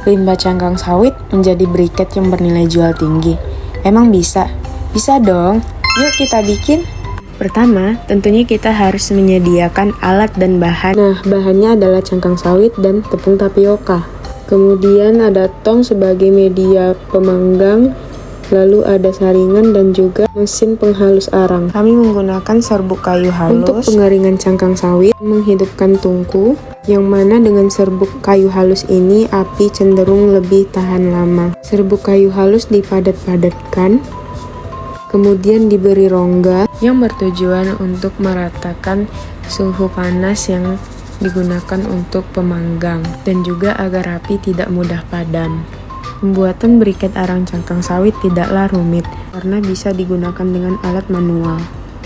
limbah cangkang sawit menjadi briket yang bernilai jual tinggi? Emang bisa? Bisa dong. Yuk kita bikin. Pertama, tentunya kita harus menyediakan alat dan bahan. Nah, bahannya adalah cangkang sawit dan tepung tapioka. Kemudian ada tong sebagai media pemanggang, lalu ada saringan dan juga mesin penghalus arang. Kami menggunakan serbuk kayu halus untuk pengeringan cangkang sawit, menghidupkan tungku, yang mana dengan serbuk kayu halus ini api cenderung lebih tahan lama. Serbuk kayu halus dipadat-padatkan, kemudian diberi rongga yang bertujuan untuk meratakan suhu panas yang digunakan untuk pemanggang dan juga agar api tidak mudah padam. Pembuatan briket arang cangkang sawit tidaklah rumit karena bisa digunakan dengan alat manual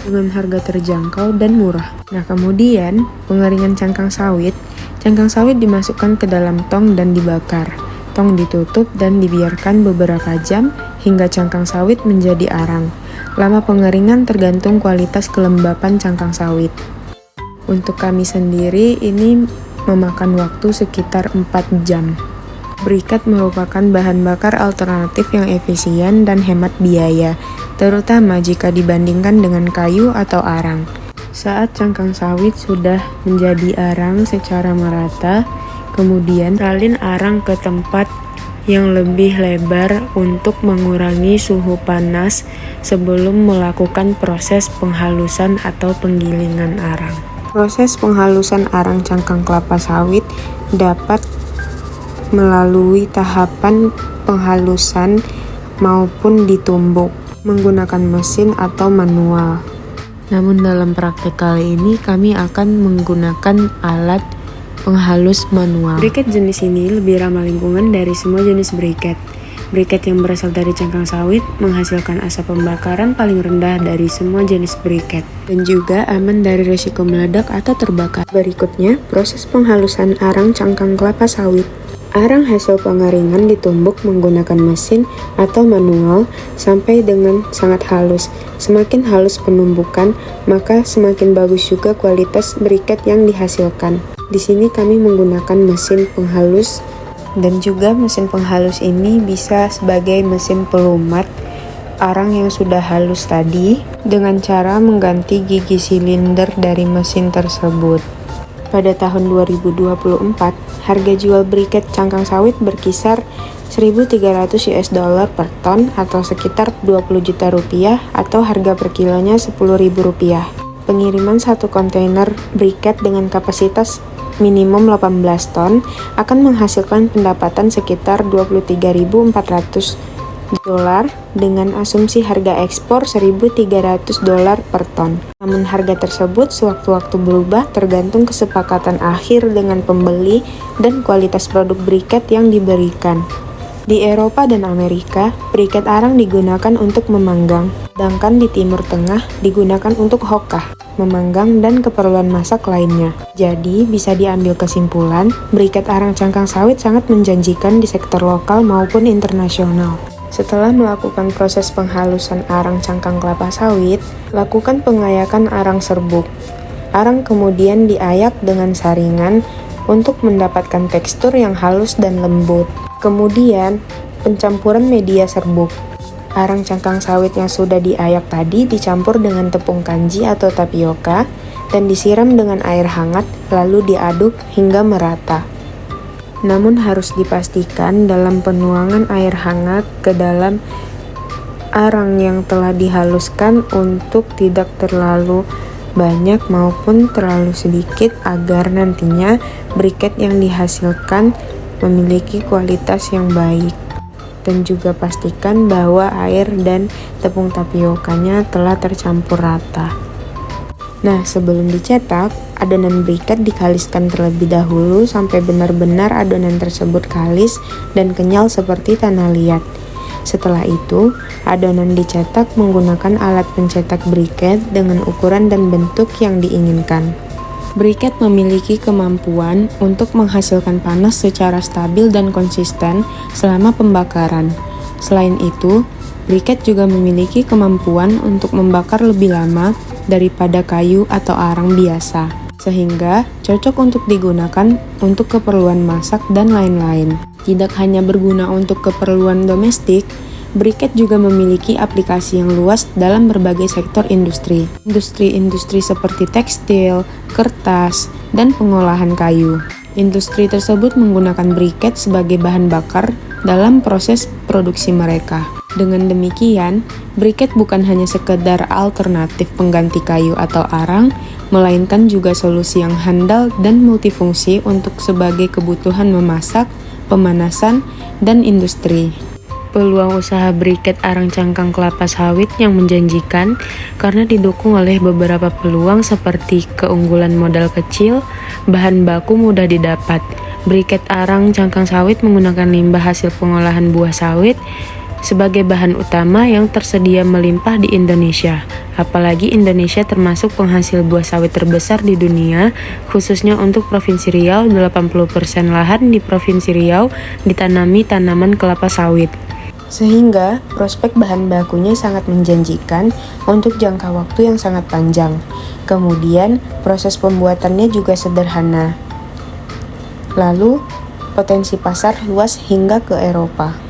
dengan harga terjangkau dan murah. Nah, kemudian pengeringan cangkang sawit dimasukkan ke dalam tong dan dibakar. Tong ditutup dan dibiarkan beberapa jam hingga cangkang sawit menjadi arang. Lama pengeringan tergantung kualitas kelembapan cangkang sawit. Untuk kami sendiri ini memakan waktu sekitar 4 jam. Briket merupakan bahan bakar alternatif yang efisien dan hemat biaya, terutama jika dibandingkan dengan kayu atau arang. Saat cangkang sawit sudah menjadi arang secara merata, kemudian salin arang ke tempat yang lebih lebar untuk mengurangi suhu panas sebelum melakukan proses penghalusan atau penggilingan arang. Proses penghalusan arang cangkang kelapa sawit dapat melalui tahapan penghalusan maupun ditumbuk menggunakan mesin atau manual. Namun dalam praktek kali ini kami akan menggunakan alat penghalus manual. Briket jenis ini lebih ramah lingkungan dari semua jenis briket. Briket yang berasal dari cangkang sawit menghasilkan asap pembakaran paling rendah dari semua jenis briket dan juga aman dari risiko meledak atau terbakar. Berikutnya, proses penghalusan arang cangkang kelapa sawit. Arang hasil pengeringan ditumbuk menggunakan mesin atau manual sampai dengan sangat halus. Semakin halus penumbukan, maka semakin bagus juga kualitas briket yang dihasilkan. Di sini kami menggunakan mesin penghalus dan juga mesin penghalus ini bisa sebagai mesin pelumat arang yang sudah halus tadi dengan cara mengganti gigi silinder dari mesin tersebut. Pada tahun 2024, harga jual briket cangkang sawit berkisar 1.300 US dollar per ton atau sekitar 20 juta rupiah atau harga per kilonya 10.000 rupiah. Pengiriman satu kontainer briket dengan kapasitas minimum 18 ton akan menghasilkan pendapatan sekitar 23.400 dolar dengan asumsi harga ekspor 1.300 dolar per ton. Namun harga tersebut sewaktu-waktu berubah tergantung kesepakatan akhir dengan pembeli dan kualitas produk briket yang diberikan. Di Eropa dan Amerika, briket arang digunakan untuk memanggang, sedangkan di Timur Tengah digunakan untuk hokkah, memanggang dan keperluan masak lainnya. Jadi, bisa diambil kesimpulan, briket arang cangkang sawit sangat menjanjikan di sektor lokal maupun internasional. Setelah melakukan proses penghalusan arang cangkang kelapa sawit, lakukan pengayakan arang serbuk. Arang kemudian diayak dengan saringan untuk mendapatkan tekstur yang halus dan lembut. Kemudian, pencampuran media serbuk. Arang cangkang sawit yang sudah diayak tadi dicampur dengan tepung kanji atau tapioka dan disiram dengan air hangat lalu diaduk hingga merata. Namun harus dipastikan dalam penuangan air hangat ke dalam arang yang telah dihaluskan untuk tidak terlalu banyak maupun terlalu sedikit agar nantinya briket yang dihasilkan memiliki kualitas yang baik. Dan juga pastikan bahwa air dan tepung tapiokanya telah tercampur rata. Nah, sebelum dicetak, adonan briket dikaliskan terlebih dahulu sampai benar-benar adonan tersebut kalis dan kenyal seperti tanah liat. Setelah itu, adonan dicetak menggunakan alat pencetak briket dengan ukuran dan bentuk yang diinginkan. Briket memiliki kemampuan untuk menghasilkan panas secara stabil dan konsisten selama pembakaran. Selain itu, briket juga memiliki kemampuan untuk membakar lebih lama daripada kayu atau arang biasa, sehingga cocok untuk digunakan untuk keperluan masak dan lain-lain. Tidak hanya berguna untuk keperluan domestik, briket juga memiliki aplikasi yang luas dalam berbagai sektor industri. Industri-industri seperti tekstil, kertas, dan pengolahan kayu. Industri tersebut menggunakan briket sebagai bahan bakar dalam proses produksi mereka. Dengan demikian, briket bukan hanya sekedar alternatif pengganti kayu atau arang, melainkan juga solusi yang handal dan multifungsi untuk sebagai kebutuhan memasak, pemanasan, dan industri. Peluang usaha briket arang cangkang kelapa sawit yang menjanjikan karena didukung oleh beberapa peluang seperti keunggulan modal kecil, bahan baku mudah didapat. Briket arang cangkang sawit menggunakan limbah hasil pengolahan buah sawit sebagai bahan utama yang tersedia melimpah di Indonesia. Apalagi Indonesia termasuk penghasil buah sawit terbesar di dunia, khususnya untuk Provinsi Riau. 80% lahan di Provinsi Riau ditanami tanaman kelapa sawit. Sehingga prospek bahan bakunya sangat menjanjikan untuk jangka waktu yang sangat panjang. Kemudian proses pembuatannya juga sederhana. Lalu potensi pasar luas hingga ke Eropa.